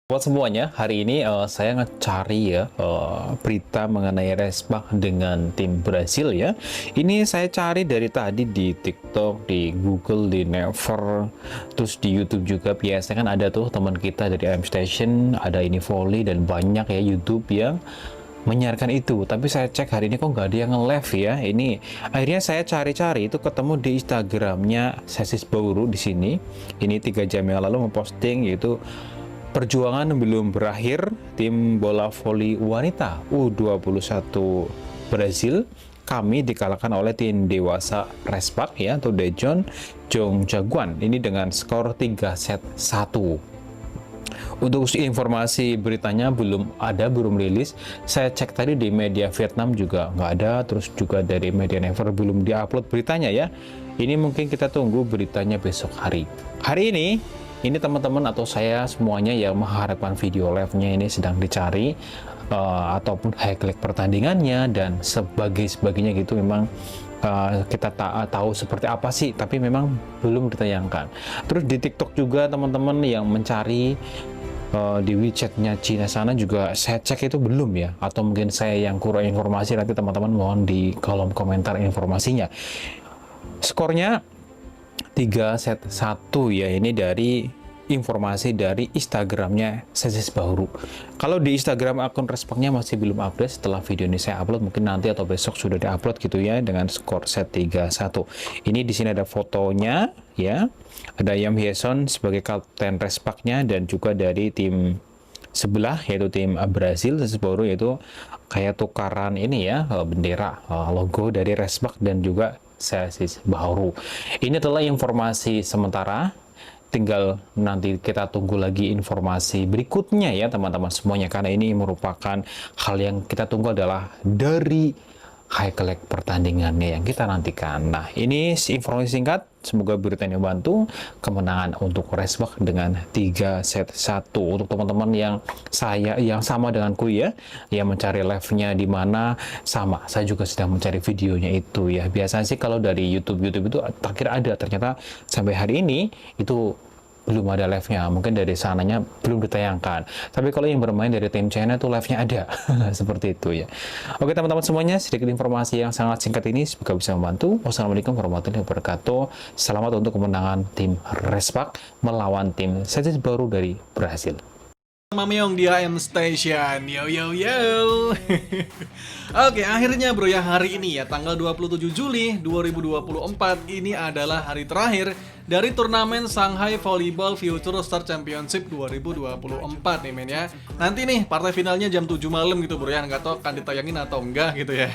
Buat semuanya, hari ini saya ngecari ya berita mengenai Resbak dengan tim Brasil ya. Ini saya cari dari tadi di TikTok, di Google, di Never, terus di YouTube juga. Biasanya kan ada tuh teman kita dari AM Station, ada ini Volley dan banyak ya YouTube yang menyiarkan itu. Tapi saya cek hari ini kok nggak ada yang nge-live ya. Ini akhirnya saya cari-cari itu ketemu di Instagramnya Sesis Bauru di sini. Ini 3 jam yang lalu memposting yaitu perjuangan belum berakhir, tim bola voli wanita U21 Brasil kami dikalahkan oleh tim dewasa Resbak ya atau Daejeon Jongjaguan ini dengan skor 3 set 1. Untuk informasi beritanya belum rilis. Saya cek tadi di media Vietnam juga nggak ada, terus juga dari media Never belum diupload beritanya ya. Ini mungkin kita tunggu beritanya besok hari. Hari ini teman-teman atau saya semuanya yang mengharapkan video live-nya ini sedang dicari ataupun highlight pertandingannya dan sebagainya gitu. Memang kita tahu seperti apa sih, tapi memang belum ditayangkan. Terus di TikTok juga teman-teman yang mencari di WeChat-nya Cina sana juga saya cek itu belum ya, atau mungkin saya yang kurang informasi, nanti teman-teman mohon di kolom komentar informasinya. Skornya 3 set 1 ya, ini dari informasi dari Instagramnya Sesis Bauru. Kalau di Instagram akun Resbaknya masih belum update, setelah video ini saya upload mungkin nanti atau besok sudah diupload gitu ya dengan skor set 3-1. Ini di sini ada fotonya ya. Ada Yam Hyeson sebagai kapten Resbaknya dan juga dari tim sebelah yaitu tim Brasil Sesis Bauru, yaitu kayak tukaran ini ya bendera logo dari Resbak dan juga Sesis Bauru. Ini adalah informasi sementara, tinggal nanti kita tunggu lagi informasi berikutnya ya teman-teman semuanya, karena ini merupakan hal yang kita tunggu adalah dari highlight pertandingannya yang kita nantikan. Nah, ini informasi singkat, semoga beritanya membantu kemenangan untuk Resbak dengan 3 set 1. Untuk teman-teman yang sama denganku ya, yang mencari live-nya di mana, sama saya juga sedang mencari videonya itu ya. Biasanya sih kalau dari YouTube itu terakhir ada, ternyata sampai hari ini itu belum ada live-nya, mungkin dari sananya belum ditayangkan. Tapi kalau yang bermain dari tim China tuh live-nya ada. Seperti itu ya. Oke teman-teman semuanya, sedikit informasi yang sangat singkat ini semoga bisa membantu. Wassalamualaikum warahmatullahi wabarakatuh. Selamat untuk kemenangan tim Resbak melawan tim Sesis Bauru dari Brasil. Mamyong di AM Station. Yo yo yo. Oke, akhirnya bro ya, hari ini ya tanggal 27 Juli 2024 ini adalah hari terakhir dari turnamen Shanghai Volleyball Future Star Championship 2024 nih men ya. Nanti nih partai finalnya jam 7 malam gitu bro ya, nggak tahu akan ditayangin atau enggak gitu ya.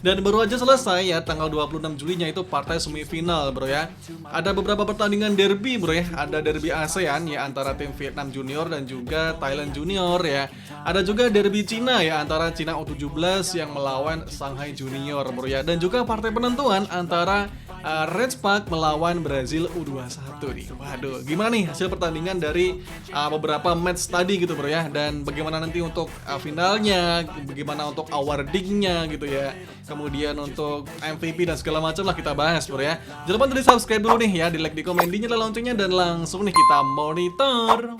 Dan baru aja selesai ya tanggal 26 Julinya itu partai semifinal bro ya. Ada beberapa pertandingan derby bro ya, ada derby ASEAN ya antara tim Vietnam Junior dan juga Thailand Junior ya. Ada juga derby Cina ya antara Cina U17 yang melawan Shanghai Junior bro ya. Dan juga partai penentuan antara Resbak melawan Brazil U21 nih. Waduh, gimana nih hasil pertandingan dari beberapa match tadi gitu bro ya. Dan bagaimana nanti untuk finalnya, bagaimana untuk awardingnya gitu ya. Kemudian untuk MVP dan segala macam lah kita bahas bro ya. Jangan lupa untuk di subscribe dulu nih ya, di like, di komen, di nyala loncengnya, dan langsung nih kita monitor.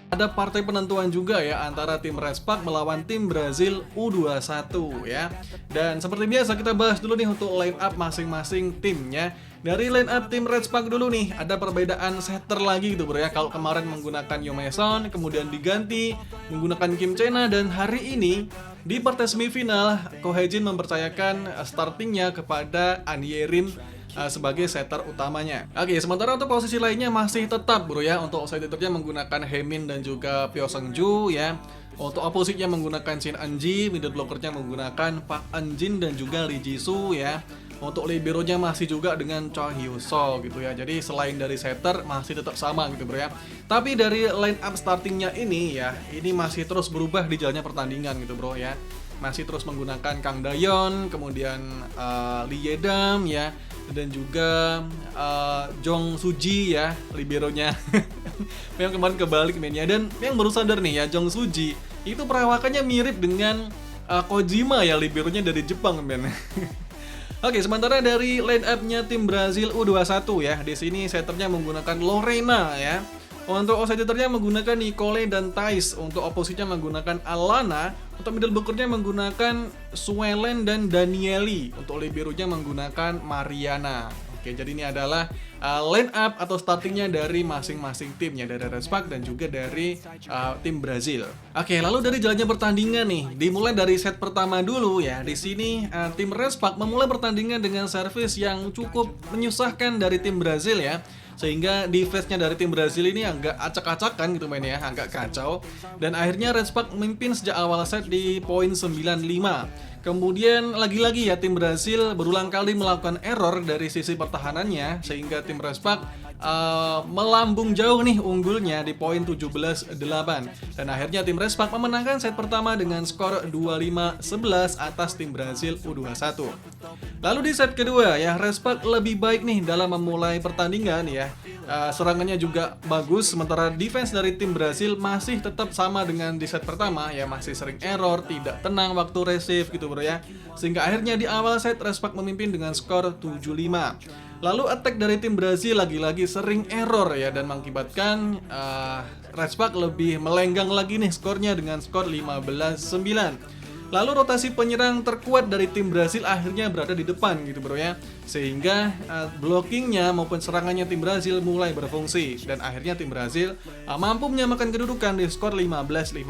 Ada partai penentuan juga ya antara tim Resbak melawan tim Brazil U21 ya. Dan seperti biasa kita bahas dulu nih untuk line up masing-masing timnya. Dari line up tim Resbak dulu nih, ada perbedaan setter lagi gitu bro ya. Kalau kemarin menggunakan Yam Hyeson, kemudian diganti menggunakan Kim Chena, dan hari ini di partai semifinal Ko Hae-jin mempercayakan startingnya kepada An Ye-rin sebagai setter utamanya. Oke, sementara untuk posisi lainnya masih tetap bro ya. Untuk setternya menggunakan Haemin dan juga Pyo Seung-ju ya. Untuk opositnya menggunakan Shin Eun-ji, middle blockernya menggunakan Park Eun-jin dan juga Lee Ji-soo ya. Untuk liberonya masih juga dengan Cho Hyo-soo gitu ya. Jadi selain dari setter masih tetap sama gitu bro ya. Tapi dari line up startingnya ini ya, ini masih terus berubah di jalannya pertandingan gitu bro ya. Masih terus menggunakan Kang Dayon, kemudian Lee Yedam ya, dan juga Jong Suji ya, liberonya. Memang kemarin kebalik mainnya. Dan yang baru sadar nih ya, Jong Suji itu perawakannya mirip dengan Kojima ya, liberonya dari Jepang men. Oke, sementara dari line up-nya tim Brazil U21 ya, di sini setternya menggunakan Lorena ya. Untuk outsidernya menggunakan Nicole dan Thais. Untuk opositnya menggunakan Alana. Untuk middle blockernya menggunakan Suelen dan Danieli. Untuk liberonya menggunakan Mariana. Oke, jadi ini adalah line up atau startingnya dari masing-masing timnya, dari Respak dan juga dari tim Brazil. Oke, lalu dari jalannya pertandingan nih, dimulai dari set pertama dulu ya. Di sini tim Respak memulai pertandingan dengan servis yang cukup menyusahkan dari tim Brazil ya. Sehingga defense-nya dari tim Brazil ini agak acak-acakan gitu mainnya, agak kacau. Dan akhirnya Respak memimpin sejak awal set di poin 95. Kemudian lagi-lagi ya tim Brazil berulang kali melakukan error dari sisi pertahanannya sehingga tim Respak melambung jauh nih unggulnya di poin 17-8. Dan akhirnya tim Respak memenangkan set pertama dengan skor 25-11 atas tim Brazil U21. Lalu di set kedua ya Respak lebih baik nih dalam memulai pertandingan ya. Serangannya juga bagus sementara defense dari tim Brazil masih tetap sama dengan di set pertama ya, masih sering error, tidak tenang waktu receive gitu bro ya. Sehingga akhirnya di awal set Respak memimpin dengan skor 7-5. Lalu attack dari tim Brazil lagi-lagi sering error ya dan mengakibatkan Respak lebih melenggang lagi nih skornya dengan skor 15-9. Lalu rotasi penyerang terkuat dari tim Brazil akhirnya berada di depan gitu bro ya. Sehingga blockingnya maupun serangannya tim Brazil mulai berfungsi. Dan akhirnya tim Brazil mampu menyamakan kedudukan di skor 15-15.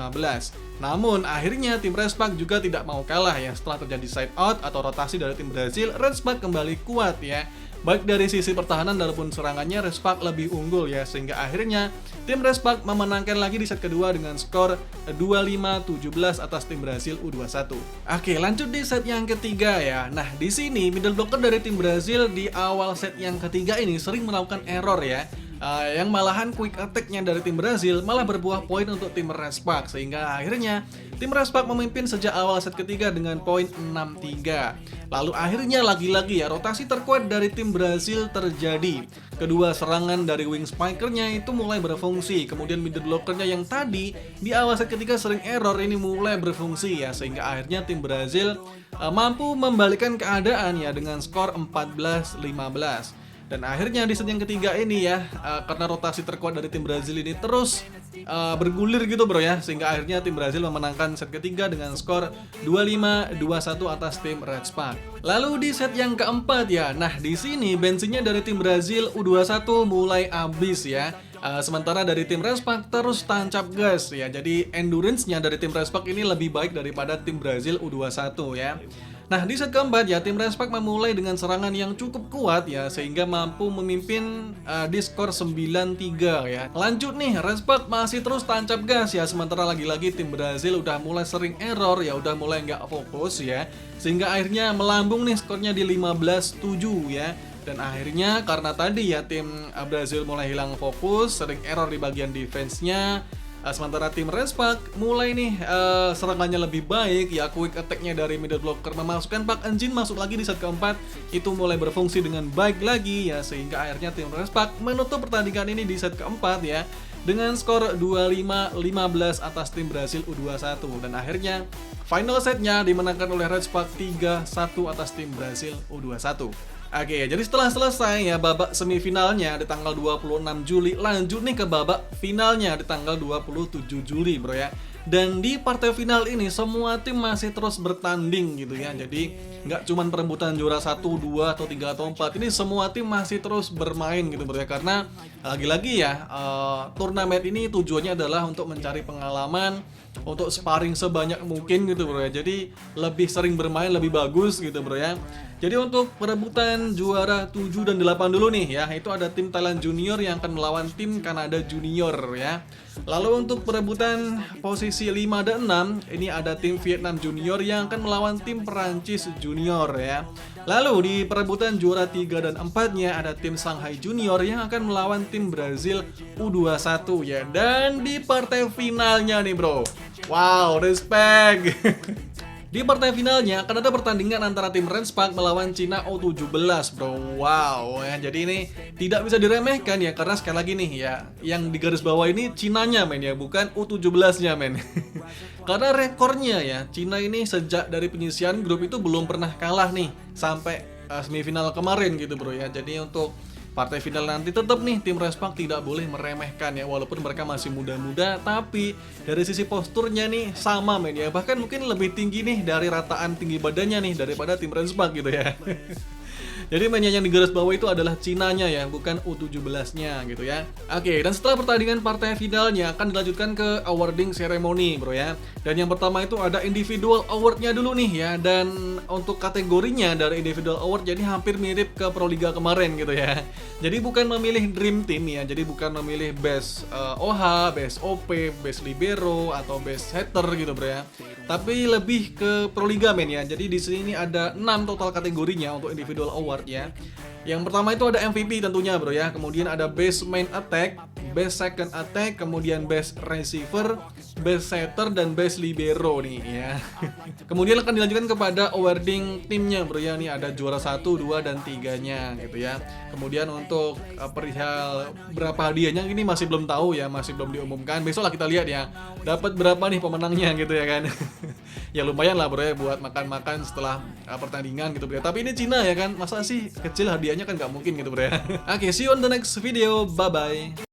Namun akhirnya tim Respak juga tidak mau kalah ya. Setelah terjadi side out atau rotasi dari tim Brazil, Respak kembali kuat ya. Baik dari sisi pertahanan maupun serangannya Respak lebih unggul ya, sehingga akhirnya tim Respak memenangkan lagi di set kedua dengan skor 25-17 atas tim Brazil U21. Oke, lanjut di set yang ketiga ya. Nah, di sini middle blocker dari tim Brazil di awal set yang ketiga ini sering melakukan error ya. Yang malahan quick attack-nya dari tim Brazil malah berbuah poin untuk tim Respak, sehingga akhirnya tim Respak memimpin sejak awal set ketiga dengan poin 6-3. Lalu akhirnya lagi-lagi ya rotasi terkuat dari tim Brazil terjadi. Kedua serangan dari wing spikernya itu mulai berfungsi. Kemudian middle blockernya yang tadi di awal set ketiga sering error ini mulai berfungsi ya, sehingga akhirnya tim Brazil mampu membalikkan keadaan ya dengan skor 14-15. Dan akhirnya di set yang ketiga ini ya, karena rotasi terkuat dari tim Brazil ini terus bergulir gitu bro ya, sehingga akhirnya tim Brazil memenangkan set ketiga dengan skor 25-21 atas tim Respak. Lalu di set yang keempat ya, nah di sini bensinnya dari tim Brazil U21 mulai habis ya. Sementara dari tim Respak terus tancap gas ya. Jadi endurance-nya dari tim Respak ini lebih baik daripada tim Brazil U21 ya. Nah, di set keempat ya, tim Respak memulai dengan serangan yang cukup kuat ya, sehingga mampu memimpin di skor 9-3 ya. Lanjut nih, Respak masih terus tancap gas ya, sementara lagi-lagi tim Brazil udah mulai sering error ya, udah mulai nggak fokus ya, sehingga akhirnya melambung nih skornya di 15-7 ya. Dan akhirnya karena tadi ya tim Brazil mulai hilang fokus, sering error di bagian defense-nya. Sementara tim Respak mulai nih serangannya lebih baik ya, quick attack-nya dari middle blocker memasukkan Park Eun-jin masuk lagi di set keempat, itu mulai berfungsi dengan baik lagi ya, sehingga akhirnya tim Respak menutup pertandingan ini di set keempat ya dengan skor 25-15 atas tim Brazil U21. Dan akhirnya final setnya dimenangkan oleh Respak 3-1 atas tim Brazil U21. Oke, jadi setelah selesai ya babak semifinalnya di tanggal 26 Juli, lanjut nih ke babak finalnya di tanggal 27 Juli bro ya. Dan di partai final ini semua tim masih terus bertanding gitu ya. Jadi nggak cuman perebutan juara 1, 2, atau 3, atau 4. Ini semua tim masih terus bermain gitu bro ya. Karena lagi-lagi ya turnamen ini tujuannya adalah untuk mencari pengalaman, untuk sparring sebanyak mungkin gitu bro ya. Jadi lebih sering bermain lebih bagus gitu bro ya. Jadi untuk perebutan juara 7 dan 8 dulu nih ya, itu ada tim Thailand Junior yang akan melawan tim Kanada Junior ya. Lalu untuk perebutan posisi 5 dan 6, ini ada tim Vietnam Junior yang akan melawan tim Perancis Junior ya. Lalu di perebutan juara 3 dan 4-nya ada tim Shanghai Junior yang akan melawan tim Brazil U21 ya. Dan di partai finalnya nih bro, wow, respect. Di partai finalnya akan ada pertandingan antara tim Respak melawan Cina U17 bro. Wow ya, jadi ini tidak bisa diremehkan ya, karena sekali lagi nih ya, yang di garis bawah ini Cinanya men ya, bukan U17-nya men. Karena rekornya ya, Cina ini sejak dari penyisian grup itu belum pernah kalah nih sampai semifinal kemarin gitu bro ya. Jadi untuk partai final nanti tetap nih tim Respac tidak boleh meremehkan ya, walaupun mereka masih muda-muda, tapi dari sisi posturnya nih sama men ya, bahkan mungkin lebih tinggi nih dari rataan tinggi badannya nih daripada tim Respac gitu ya. Jadi mainnya yang di garis bawah itu adalah Cinanya ya, bukan U17-nya gitu ya. Oke, dan setelah pertandingan partai finalnya akan dilanjutkan ke awarding ceremony bro ya. Dan yang pertama itu ada individual award-nya dulu nih ya. Dan untuk kategorinya dari individual award jadi hampir mirip ke Proliga kemarin gitu ya. Jadi bukan memilih dream team ya, jadi bukan memilih best OH, best OP, best libero atau best setter gitu bro ya. Tapi lebih ke Proliga men ya. Jadi di sini ada 6 total kategorinya untuk individual award ya. Yang pertama itu ada MVP tentunya bro ya. Kemudian ada best main attack, best second attack, kemudian best receiver, best setter, dan best libero nih ya. Kemudian akan dilanjutkan kepada awarding timnya bro ya. Nih ada juara 1, 2, dan 3-nya gitu ya. Kemudian untuk perihal berapa hadiahnya ini masih belum tahu ya, masih belum diumumkan. Besok lah kita lihat ya, dapat berapa nih pemenangnya gitu ya kan. Ya lumayan lah bro ya buat makan-makan setelah pertandingan gitu bro ya. Tapi ini Cina ya kan, masa sih kecil hadiahnya kan nggak mungkin gitu bro ya. Oke, see you on the next video, bye bye.